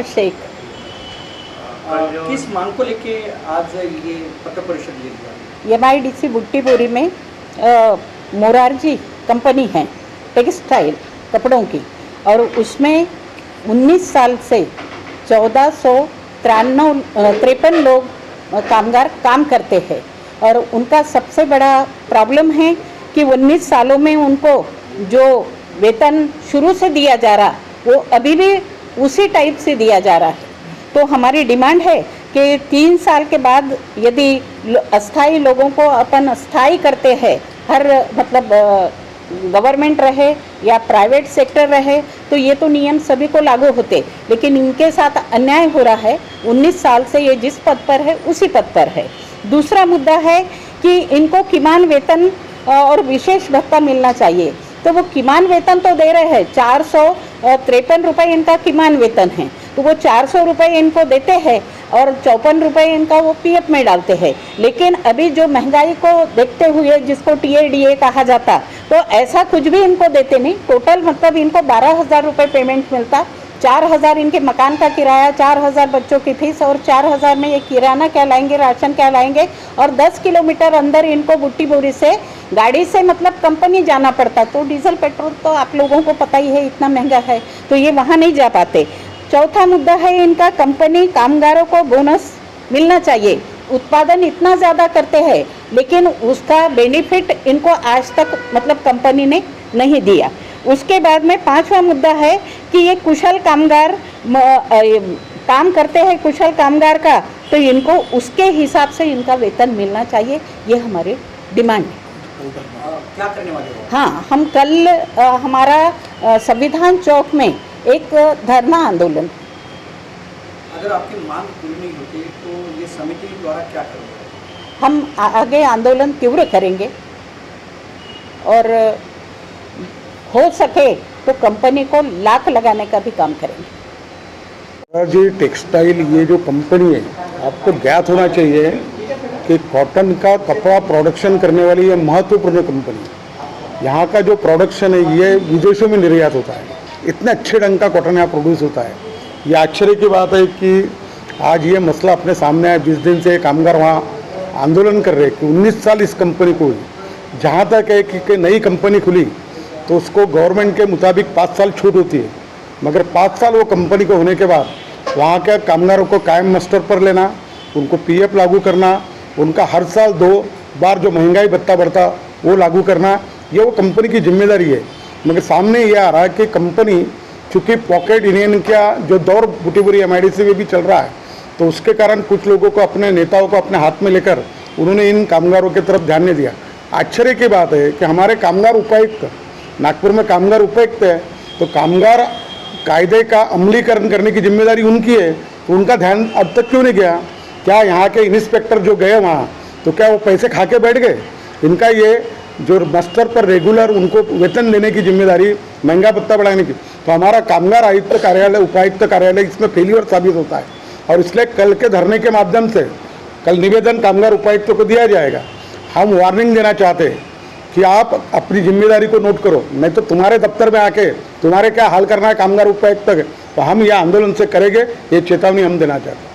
आयशा शेख। किस मांग को लेके आज ये पत्र परिषद ले लिया? MIDC बुट्टीपुरी में मोरारजी कंपनी है टेक्सटाइल कपड़ों की, और उसमें 19 साल से 1453 लोग कामगार काम करते हैं, और उनका सबसे बड़ा प्रॉब्लम है कि 19 सालों में उनको जो वेतन शुरू से दिया जा रहा वो अभी भी उसी टाइप से दिया जा रहा है। तो हमारी डिमांड है कि 3 साल के बाद यदि अस्थाई लोगों को अपन स्थायी करते हैं, हर मतलब गवर्नमेंट रहे या प्राइवेट सेक्टर रहे, तो ये तो नियम सभी को लागू होते, लेकिन इनके साथ अन्याय हो रहा है। 19 साल से ये जिस पद पर है उसी पद पर है। दूसरा मुद्दा है कि इनको किमान वेतन और विशेष भत्ता मिलना चाहिए। तो वो किमान वेतन तो दे रहे हैं, 453 रुपये इनका किमान वेतन है, तो वो 400 रुपये इनको देते हैं और 54 रुपये इनका वो PF में डालते हैं। लेकिन अभी जो महंगाई को देखते हुए जिसको TADA कहा जाता, तो ऐसा कुछ भी इनको देते नहीं। टोटल मतलब इनको 12,000 रुपये पेमेंट मिलता, 4,000 इनके मकान का किराया, 4,000 बच्चों की फीस, और 4,000 में ये किराना क्या लाएंगे, राशन क्या लाएंगे, और 10 किलोमीटर अंदर इनको बुट्टीपुरी से गाड़ी से मतलब कंपनी जाना पड़ता। तो डीजल पेट्रोल तो आप लोगों को पता ही है इतना महंगा है, तो ये वहाँ नहीं जा पाते। चौथा मुद्दा है इनका कंपनी कामगारों को बोनस मिलना चाहिए। उत्पादन इतना ज़्यादा करते हैं लेकिन उसका बेनिफिट इनको आज तक मतलब कंपनी ने नहीं दिया। उसके बाद में 5वां मुद्दा है कि ये कुशल कामगार काम करते हैं, कुशल कामगार का, तो इनको उसके हिसाब से इनका वेतन मिलना चाहिए। ये हमारी डिमांड है। क्या करने वाले हो? हाँ, हम कल हमारा संविधान चौक में एक धरना आंदोलन। अगर आपकी मांग पूरी नहीं होती तो ये समिति द्वारा क्या करेंगे? हम आगे आंदोलन तीव्र करेंगे और हो सके तो कंपनी को लाख लगाने का भी काम करेंगे। जी टेक्सटाइल ये जो कंपनी है, आपको ज्ञात होना चाहिए कि कॉटन का कपड़ा प्रोडक्शन करने वाली ये महत्वपूर्ण कंपनी है। यहाँ का जो प्रोडक्शन है ये विदेशों में निर्यात होता है। इतने अच्छे ढंग का कॉटन यहाँ प्रोड्यूस होता है। ये आश्चर्य की बात है कि आज ये मसला अपने सामने आया। जिस दिन से कामगार वहाँ आंदोलन कर रहे हैं कि 19 साल इस कंपनी को, जहाँ तक है कि नई कंपनी खुली तो उसको गवर्नमेंट के मुताबिक 5 साल छूट होती है, मगर 5 साल वो कंपनी को होने के बाद वहाँ के कामगारों को कायम मस्टर पर लेना, उनको PF लागू करना, उनका हर साल 2 बार जो महंगाई भत्ता बढ़ता वो लागू करना, ये वो कंपनी की जिम्मेदारी है। मगर सामने ये आ रहा है कि कंपनी चूँकि पॉकेट यूनियन का जो दौर बुट्टीपुरी MIDC में भी चल रहा है, तो उसके कारण कुछ लोगों को, अपने नेताओं को अपने हाथ में लेकर उन्होंने इन कामगारों की तरफ ध्यान नहीं दिया। आश्चर्य की बात है कि हमारे कामगार उपायुक्त, नागपुर में कामगार उपायुक्त है, तो कामगार कायदे का अमलीकरण करने की जिम्मेदारी उनकी है, तो उनका ध्यान अब तक क्यों नहीं गया? क्या यहाँ के इंस्पेक्टर जो गए वहाँ, तो क्या वो पैसे खा के बैठ गए? इनका ये जो मस्टर पर रेगुलर उनको वेतन देने की जिम्मेदारी, महंगा भत्ता बढ़ाने की, तो हमारा कामगार आयुक्त कार्यालय, उपायुक्त कार्यालय इसमें फेलियर साबित होता है। और इसलिए कल के धरने के माध्यम से कल निवेदन कामगार उपायुक्तों को दिया जाएगा। हम वार्निंग देना चाहते हैं कि आप अपनी जिम्मेदारी को नोट करो, नहीं तो तुम्हारे दफ्तर में आके तुम्हारे क्या हाल करना है कामगार उपायुक्त, तो हम यह आंदोलन से करेंगे, ये चेतावनी हम देना चाहते हैं।